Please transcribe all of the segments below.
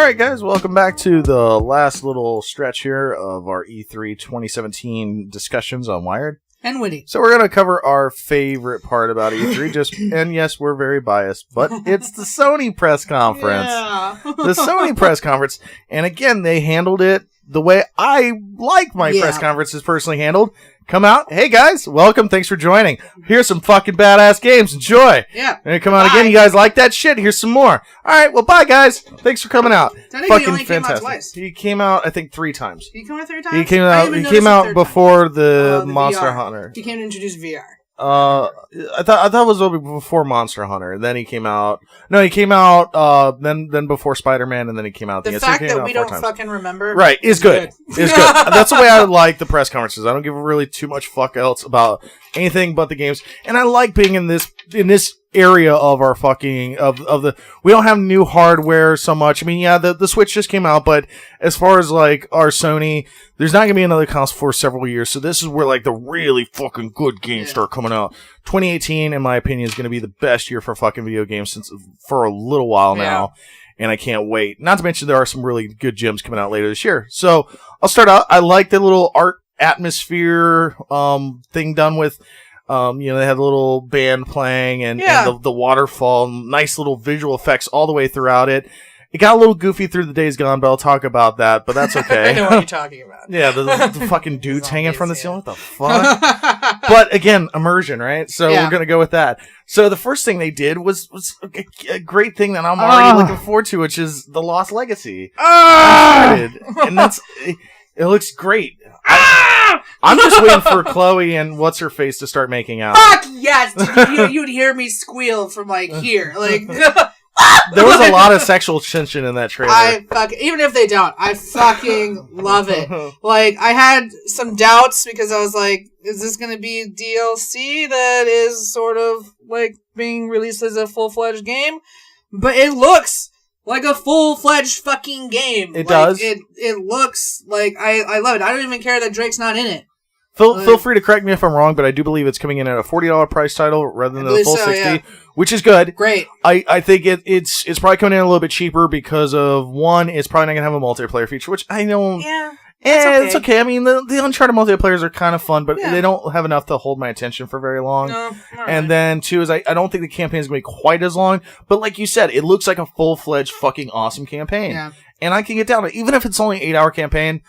Alright guys, welcome back to the last little stretch here of our E3 2017 discussions on Wired. And Witty. So we're going to cover our favorite part about E3, and yes, we're very biased, but it's the Sony press conference. Yeah. The Sony press conference. And again, they handled it the way I like my press conferences personally handled. Come out. Hey guys, welcome. Thanks for joining. Here's some fucking badass games. Enjoy. Yeah. And come out again. You guys like that shit? Here's some more. All right. Well, bye guys. Thanks for coming out. Fucking only fantastic. Came out twice. He came out, I think, 3 times. He came out 3 times. He came out before the Monster VR. Hunter. He came to introduce VR. I thought it was before Monster Hunter. Then he came out. No, he came out then before Spider-Man, and then he came out. The fact that we don't fucking remember, right, is good. Is good. That's the way I like the press conferences. I don't give really too much fuck else about anything but the games, and I like being in this area of our fucking of the. We don't have new hardware so much. I mean, yeah, the Switch just came out, but as far as like our Sony, there's not gonna be another console for several years. So this is where like the really fucking good games start coming out. 2018, in my opinion, is gonna be the best year for fucking video games for a little while now. And I can't wait. Not to mention there are some really good gems coming out later this year. So I'll start out. I like the little art atmosphere thing done with. They had a little band playing and the waterfall, nice little visual effects all the way throughout it. It got a little goofy through the days gone, but I'll talk about that, but that's okay. I know what you're talking about. Yeah, the fucking dudes hanging from the ceiling. What the fuck? But again, immersion, right? So we're going to go with that. So the first thing they did was a great thing that I'm already looking forward to, which is The Lost Legacy. And it looks great. I'm just waiting for Chloe and what's-her-face to start making out. Fuck yes! You'd hear me squeal from, here. There was a lot of sexual tension in that trailer. Even if they don't, I fucking love it. I had some doubts because I was like, is this going to be DLC that is sort of, being released as a full-fledged game? But it looks like a full-fledged fucking game. It does. It looks like I love it. I don't even care that Drake's not in it. Feel free to correct me if I'm wrong, but I do believe it's coming in at a $40 price title rather than the full $60, which is good. Great. I think it's probably coming in a little bit cheaper because of one, it's probably not gonna have a multiplayer feature, which I know. Yeah. It's okay. I mean, the Uncharted multiplayers are kind of fun, but they don't have enough to hold my attention for very long. No, and then two is I don't think the campaign is gonna be quite as long, but like you said, it looks like a full-fledged fucking awesome campaign. Yeah. And I can get down to it, even if it's only an 8-hour campaign.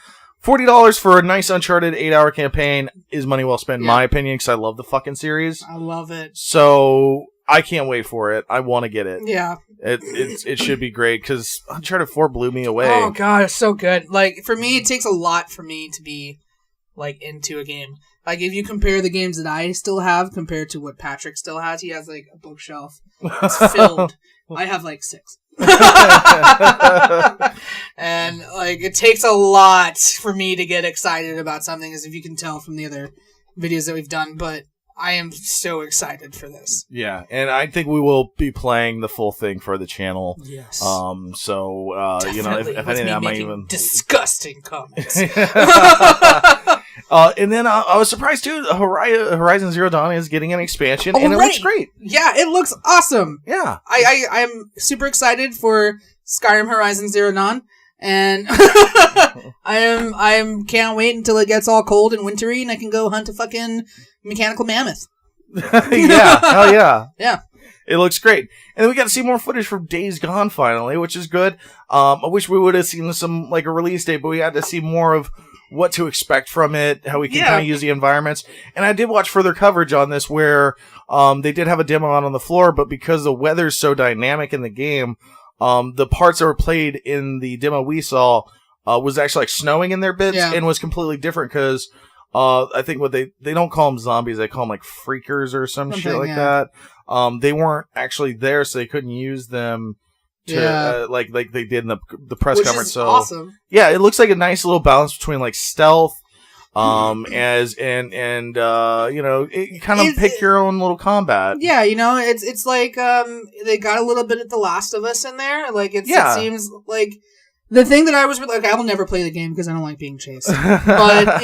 $40 for a nice Uncharted 8-hour campaign is money well spent, in my opinion, because I love the fucking series. I love it. So I can't wait for it. I want to get it. Yeah. It should be great, because Uncharted 4 blew me away. Oh, God, it's so good. For me, it takes a lot for me to be, into a game. If you compare the games that I still have compared to what Patrick still has, he has, a bookshelf. It's filled. I have, 6. And it takes a lot for me to get excited about something, as if you can tell from the other videos that we've done, but I am so excited for this. Yeah, and I think we will be playing the full thing for the channel. Yes. If anything, I might even disgusting comments. And then I was surprised too. Horizon Zero Dawn is getting an expansion, and it looks great. Yeah, it looks awesome. Yeah, I'm super excited for Skyrim Horizon Zero Dawn, and I can't wait until it gets all cold and wintry, and I can go hunt a fucking mechanical mammoth. Yeah, hell yeah, yeah. It looks great. And then we got to see more footage from Days Gone finally, which is good. I wish we would have seen some a release date, but we had to see more of what to expect from it, how we can kind of use the environments. And I did watch further coverage on this where they did have a demo out on the floor, but because the weather's so dynamic in the game, the parts that were played in the demo we saw was actually snowing in their bits and was completely different because I think what they don't call them zombies, they call them freakers or something shit like that. They weren't actually there, so they couldn't use them to like they did in the press conference. So awesome. Yeah, it looks like a nice little balance between stealth, you kind of pick your own little combat. Yeah, it's they got a little bit of The Last of Us in there. It seems like the thing that I was I will never play the game because I don't like being chased. But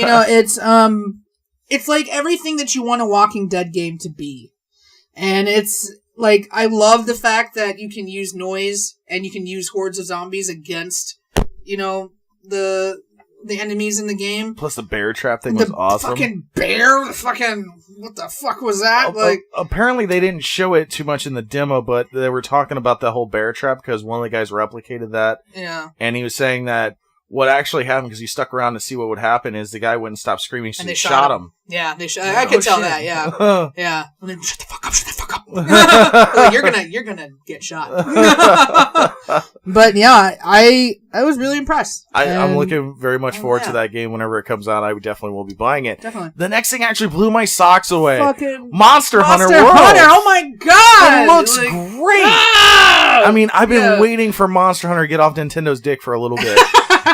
it's like everything that you want a Walking Dead game to be. And it's Like, I love the fact that you can use noise and you can use hordes of zombies against, the enemies in the game. Plus the bear trap thing was awesome. Fucking bear, what the fuck was that? Apparently they didn't show it too much in the demo, but they were talking about the whole bear trap because one of the guys replicated that. Yeah. And he was saying that what actually happened, because he stuck around to see what would happen, is the guy wouldn't stop screaming, so they shot him. Yeah, they shot. I could tell shit. That. Yeah, yeah. And then shut the fuck up! Shut the fuck up! Like, you're gonna get shot. But yeah, I was really impressed. I'm looking very much forward to that game whenever it comes out. I definitely will be buying it. Definitely. The next thing actually blew my socks away. Fucking Monster Hunter World. Oh my god! It looks great. I mean, I've been waiting for Monster Hunter to get off Nintendo's dick for a little bit.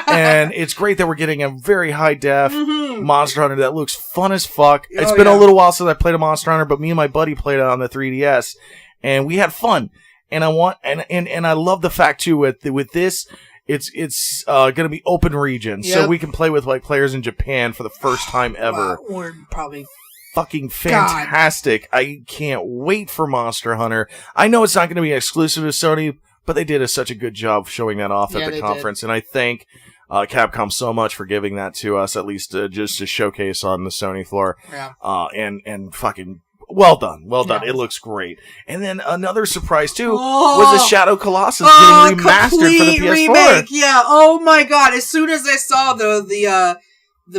And it's great that we're getting a very high def Monster Hunter that looks fun as fuck. It's been a little while since I played a Monster Hunter, but me and my buddy played it on the 3DS, and we had fun. And I want and I love the fact too with this, it's gonna be open region, so we can play with like players in Japan for the first time ever. Or probably. Fucking fantastic! God. I can't wait for Monster Hunter. I know it's not going to be exclusive to Sony, but they did such a good job showing that off at the conference, and I thank Capcom so much for giving that to us, at least just to showcase on the Sony floor. Yeah. And fucking well done. Yeah. It looks great. And then another surprise too was the Shadow Colossus getting remastered for the PS4. Remake. Yeah. Oh my god! As soon as I saw the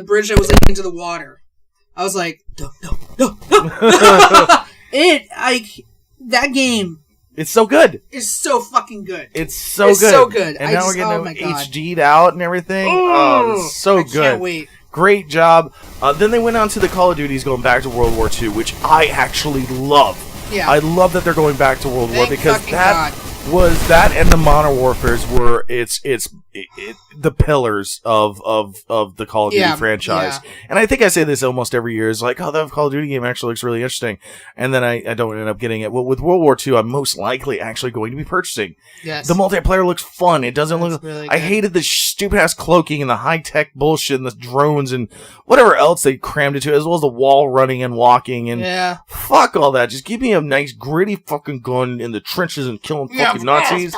bridge that was into the water, I was like, no. That game. It's so good. It's so fucking good. It's so good. And now we're getting HD'd out and everything. It's so good. I can't wait. Great job. Then they went on to the Call of Duties going back to World War II, which I actually love. Yeah. I love that they're going back to World War because that and the Modern Warfares were the pillars of the Call of Duty franchise. Yeah. And I think I say this almost every year is like, oh, that Call of Duty game actually looks really interesting. And then I don't end up getting it. Well, with World War II, I'm most likely actually going to be purchasing. Yes. The multiplayer looks fun. It doesn't look... Really I hated the stupid-ass cloaking and the high-tech bullshit and the drones and whatever else they crammed into, as well as the wall running and walking. And fuck all that. Just give me a nice, gritty fucking gun in the trenches and killing fucking Nazis.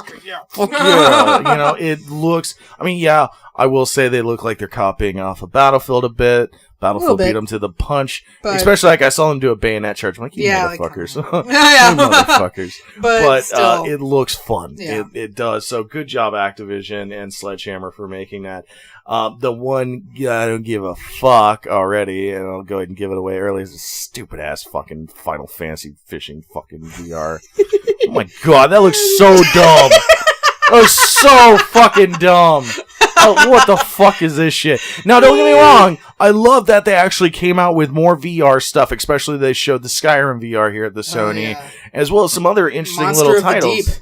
Fuck yeah. It looks... I mean, I will say they look like they're copying off of Battlefield a bit. Battlefield beat them to the punch. But, especially like I saw them do a bayonet charge. I'm like, you motherfuckers. You motherfuckers. But it looks fun. Yeah. It does. So good job, Activision and Sledgehammer, for making that. The one I don't give a fuck already, and I'll go ahead and give it away early, is a stupid ass fucking Final Fantasy fishing fucking VR. Oh my god, that looks so dumb. Oh, so fucking dumb. Oh, what the fuck is this shit? Now, don't get me wrong. I love that they actually came out with more VR stuff, especially they showed the Skyrim VR here at the Sony, as well as some other interesting little titles.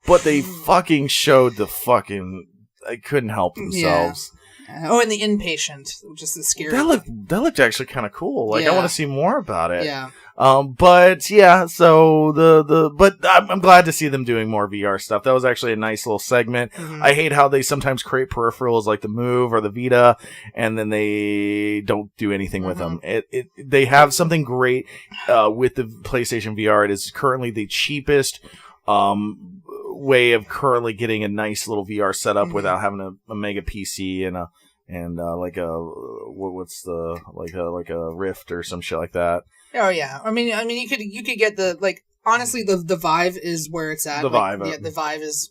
But they fucking showed the fucking... They couldn't help themselves. Yeah. Oh, and the Inpatient, which is the scary... That looked actually kind of cool. Like, I want to see more about it. Yeah. But yeah, so but I'm glad to see them doing more VR stuff. That was actually a nice little segment. Mm-hmm. I hate how they sometimes create peripherals like the Move or the Vita, and then they don't do anything with them. They have something great with the PlayStation VR. It is currently the cheapest way of currently getting a nice little VR setup without having a mega PC and like a like a Rift or some shit like that. Oh yeah, I mean you could get the honestly the Vive is where it's at. The Vive, the Vive is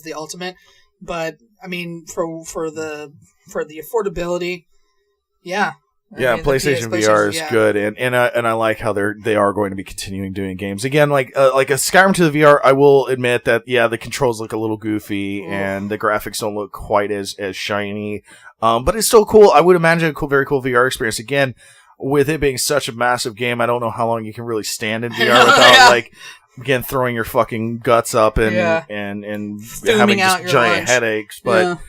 the ultimate, but I mean for the affordability, PlayStation VR is good, and I like how they are going to be continuing doing games again, like a Skyrim to the VR. I will admit that the controls look a little goofy and the graphics don't look quite as shiny, but it's still cool. I would imagine a very cool VR experience again. With it being such a massive game, I don't know how long you can really stand in VR without again throwing your fucking guts up and having just giant headaches. But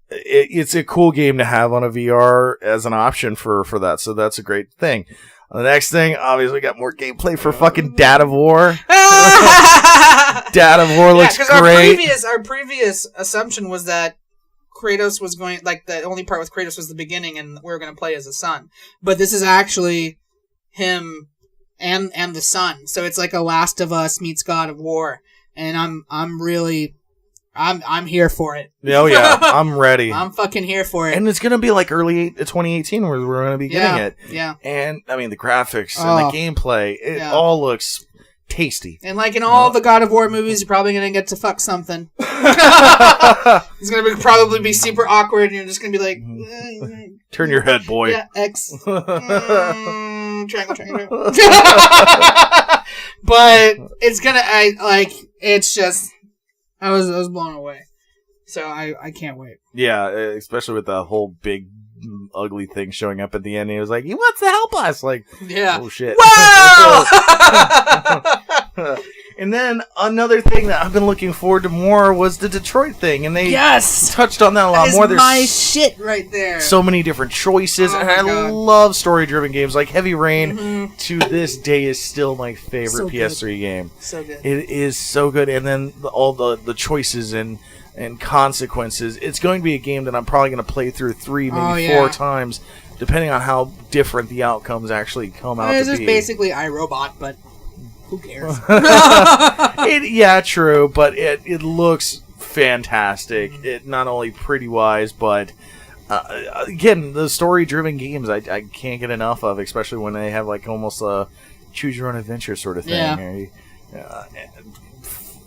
it's a cool game to have on a VR as an option for that. So that's a great thing. The next thing, obviously, got more gameplay for fucking Dad of War. Dad of War looks great. Our previous assumption was that Kratos was going, the only part with Kratos was the beginning and we were going to play as a son. But this is actually him and the Son. So it's like a Last of Us meets God of War, and I'm here for it. Oh yeah, I'm ready. I'm fucking here for it. And it's gonna be like early 2018 where we're gonna be getting it. Yeah. And I mean the graphics and the gameplay, it all looks tasty. And like in all the God of War movies, you're probably gonna get to fuck something. It's gonna probably be super awkward, and you're just gonna be like, turn your head, boy. Yeah, X. Triangle. But it's gonna, it's just, I was blown away. So I can't wait. Yeah, especially with the whole big ugly thing showing up at the end. He was like, he wants to help us. Like, oh shit. Wow! And then another thing that I've been looking forward to more was the Detroit thing, and they touched on that a lot more. There's my shit right there. So many different choices, and I love story-driven games like Heavy Rain. To this day, is still my favorite PS3 game. So good. It is so good, and then all the choices and consequences. It's going to be a game that I'm probably going to play through 3, maybe 4 times, depending on how different the outcomes actually come out to be. This is basically iRobot, but who cares? Yeah, true, but it looks fantastic. It not only pretty wise, but again, the story-driven games I can't get enough of, especially when they have like almost a choose-your-own-adventure sort of thing. Yeah.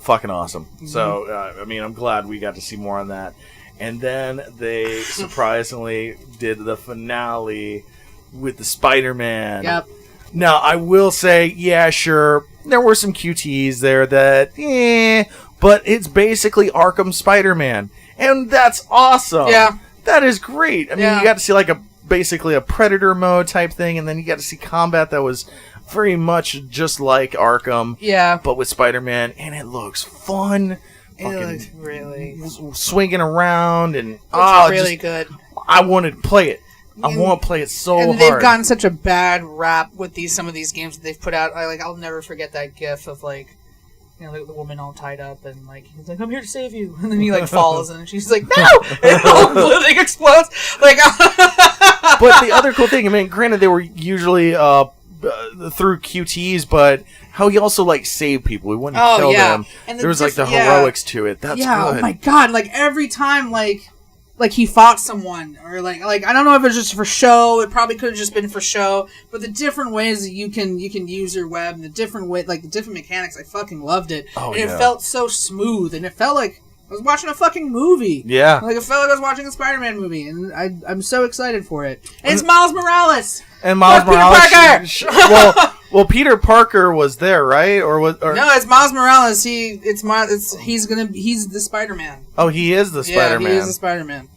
Fucking awesome. So, I mean, I'm glad we got to see more on that. And then they surprisingly did the finale with the Spider-Man. Yep. Now, I will say, yeah, sure, there were some QTs there that, but it's basically Arkham Spider-Man. And that's awesome. Yeah. That is great. I mean, you got to see like basically a Predator mode type thing, and then you got to see combat that was very much just like Arkham. Yeah. But with Spider-Man, and it looks fun. It looks really... Swinging around, and... It's really good. I wanted to play it. I want to play it so hard. And they've gotten such a bad rap with some of these games that they've put out. I'll never forget that gif of the woman all tied up and he's like, I'm here to save you, and then he falls and she's like, no, and the whole blue thing explodes. But the other cool thing, I mean, granted they were usually through QTs, but how he also saved people. He wouldn't kill them. And there was the heroics to it. That's good. Oh my god! Every time he fought someone, or I don't know if it was just for show. It probably could have just been for show. But the different ways that you can use your web, and the different way, the different mechanics, I fucking loved it. Oh, and it felt so smooth, and it felt like I was watching a fucking movie. Yeah, it felt like I was watching a Spider-Man movie, and I'm so excited for it. And it's Miles Morales. And Miles Morales. Peter Parker. Well, Peter Parker was there, right? Or no? It's Miles Morales. He's the Spider-Man. Oh, he is the Spider-Man. Yeah, he is the Spider-Man.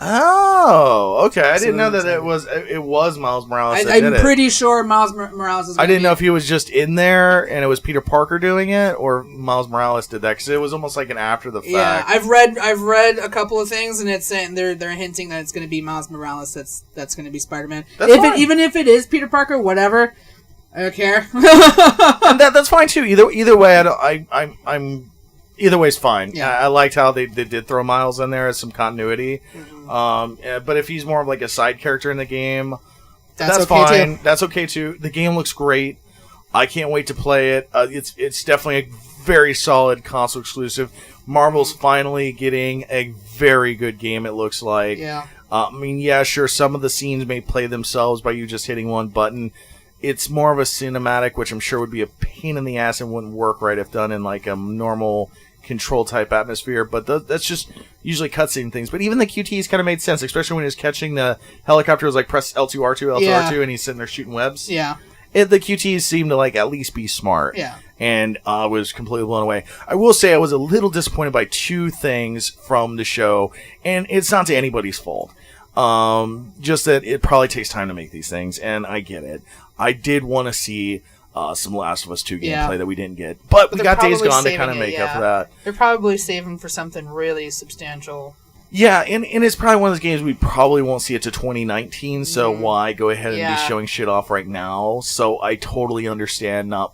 Oh, okay. I didn't know that it was Miles Morales. I'm pretty sure Miles Morales is. I didn't know if he was just in there and it was Peter Parker doing it, or Miles Morales did that, because it was almost like an after the fact. Yeah, I've read a couple of things, and it's saying they're hinting that it's going to be Miles Morales that's going to be Spider-Man. Even if it is Peter Parker, whatever, I don't care. And that's fine too. Either way, I'm. Either way's fine. Yeah. I liked how they did throw Miles in there as some continuity. But if he's more of a side character in the game, that's okay fine. Too. That's okay too. The game looks great. I can't wait to play it. It's definitely a very solid console exclusive. Marvel's finally getting a very good game, it looks like. Yeah. I mean, yeah, sure, some of the scenes may play themselves by you just hitting one button. It's more of a cinematic, which I'm sure would be a pain in the ass and wouldn't work right if done in a normal control type atmosphere, but that's just usually cutscene things. But even the QTs kind of made sense, especially when he was catching the helicopter. It was press L2 R2 L2 R2, and he's sitting there shooting webs. Yeah, the QTs seemed to at least be smart. Yeah, and I was completely blown away. I will say I was a little disappointed by 2 things from the show, and it's not to anybody's fault. Just that it probably takes time to make these things, and I get it. I did want to see some Last of Us 2 gameplay that we didn't get. But we got Days Gone to kind of make up for that. They're probably saving for something really substantial. Yeah, and it's probably one of those games we probably won't see it to 2019, so why go ahead and be showing shit off right now? So I totally understand not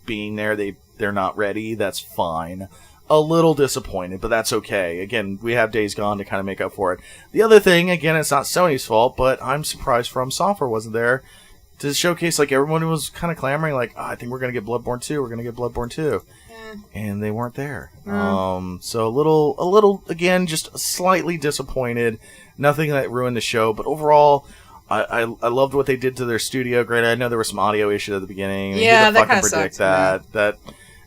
being there. They're not ready. That's fine. A little disappointed, but that's okay. Again, we have Days Gone to kind of make up for it. The other thing, again, it's not Sony's fault, but I'm surprised From Software wasn't there to showcase, like, everyone was kind of clamoring, like, I think we're going to get Bloodborne 2, we're going to get Bloodborne 2. And they weren't there. So a little, again, just slightly disappointed. Nothing that ruined the show, but overall, I loved what they did to their studio. Granted, I know there was some audio issue at the beginning. Yeah, that kind of predict sucks. That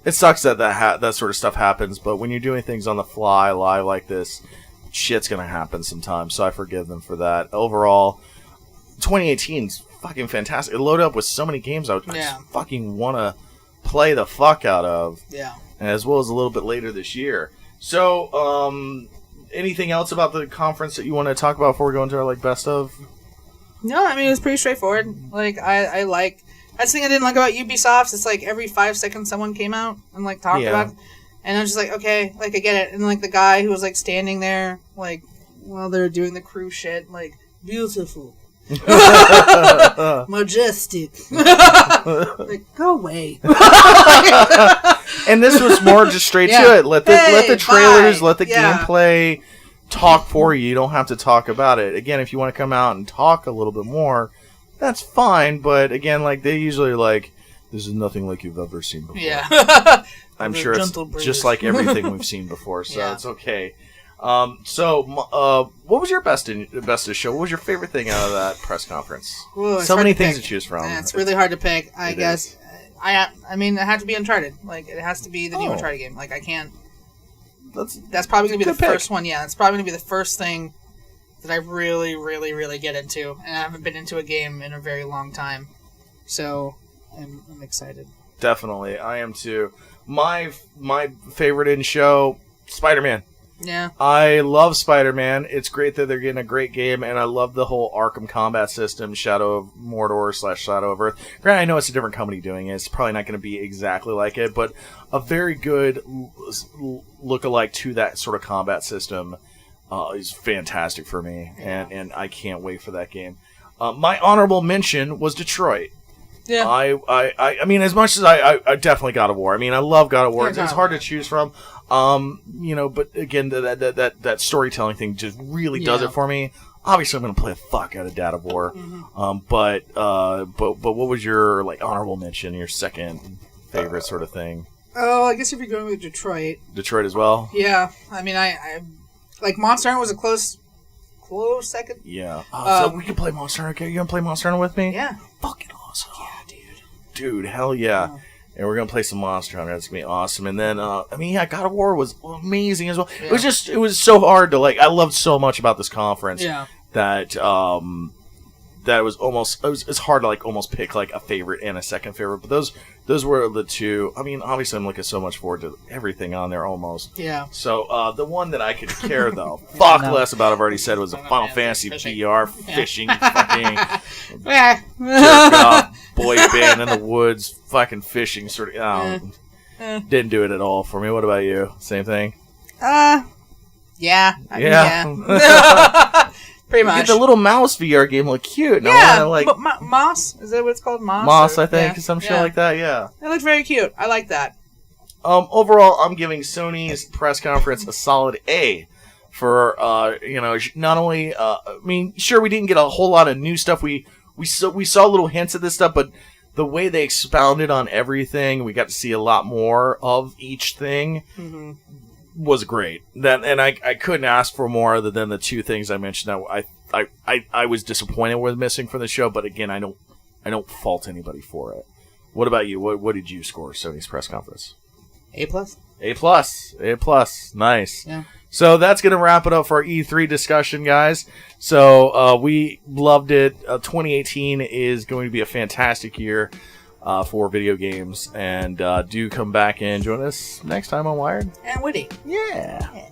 it sucks that sort of stuff happens. But when you're doing things on the fly, live like this, shit's gonna happen sometimes. So I forgive them for that. Overall, 2018's fucking fantastic. It loaded up with so many games I just fucking want to play the fuck out of. Yeah. As well as a little bit later this year. So, anything else about the conference that you want to talk about before we go into our, like, best of? No, I mean, it was pretty straightforward. Like, that's the thing I didn't like about Ubisoft. It's like every 5 seconds someone came out and, like, talked about it. And I'm just like, okay, like, I get it. And, like, the guy who was, like, standing there, like, while they were doing the crew shit, like, beautiful. Majestic. Like, go away. And this was more just straight to it. Let the trailers, let the gameplay talk for you. You don't have to talk about it. Again, if you want to come out and talk a little bit more, that's fine. But again, like, they usually are like, this is nothing like you've ever seen before. Yeah. I'm sure it's just like everything we've seen before, so it's okay. What was your best of show? What was your favorite thing out of that press conference? Ooh, so many things to choose from. Yeah, it's really hard to pick. I guess. I mean, it had to be Uncharted. Like, it has to be the new Uncharted game. Like, I can't. That's probably gonna be the first one. Yeah, that's probably gonna be the first thing that I really, really, really get into, and I haven't been into a game in a very long time. So, I'm excited. Definitely, I am too. My favorite in show, Spider-Man. Yeah. I love Spider-Man. It's great that they're getting a great game, and I love the whole Arkham combat system, Shadow of Mordor / Shadow of Earth. Granted, I know it's a different company doing it. It's probably not going to be exactly like it, but a very good look-alike to that sort of combat system is fantastic for me, and I can't wait for that game. My honorable mention was Detroit. Yeah. I mean, as much as I definitely God of War. I mean, I love God of War. It's hard to choose from. But again, that storytelling thing just really does it for me. Obviously, I'm going to play the fuck out of God of War. Mm-hmm. But what was your, like, honorable mention, your second favorite sort of thing? Oh, I guess if you're going with Detroit. Detroit as well? Yeah. I mean, I like, Monster Hunter was a close second. Yeah. So we can play Monster Hunter. You going to play Monster Hunter with me? Yeah. Fucking awesome. Yeah, dude, hell yeah. And we're going to play some Monster Hunter. That's going to be awesome. And then, God of War was amazing as well. Yeah. It was so hard to, like, I loved so much about this conference that it was almost, it's hard to, like, almost pick, like, a favorite and a second favorite. But those were the two. I mean, obviously I'm looking so much forward to everything on there almost. Yeah. So, the one that I could care, though, less about, I've already said, was the Final Fantasy VR fishing fucking jerk off boy band in the woods, fucking fishing sort of. Didn't do it at all for me. What about you? Same thing? Yeah. Pretty much. Get the little mouse VR game look cute. Yeah, but Moss? Is that what it's called? Moss? Moss, I think. Some shit like that, yeah. It looked very cute. I like that. Overall, I'm giving Sony's press conference a solid A. For, not only, I mean, sure, we didn't get a whole lot of new stuff. We saw little hints of this stuff, but the way they expounded on everything, we got to see a lot more of each thing. Mm-hmm. Was great. I couldn't ask for more other than the two things I mentioned that I was disappointed with missing from the show, but again, I don't fault anybody for it. What about you? What did you score Sony's press conference? A+. A+. Nice. Yeah. So that's going to wrap it up for our E3 discussion, guys. So we loved it. 2018 is going to be a fantastic year for video games. And do come back and join us next time on Wired. And Witty. Yeah.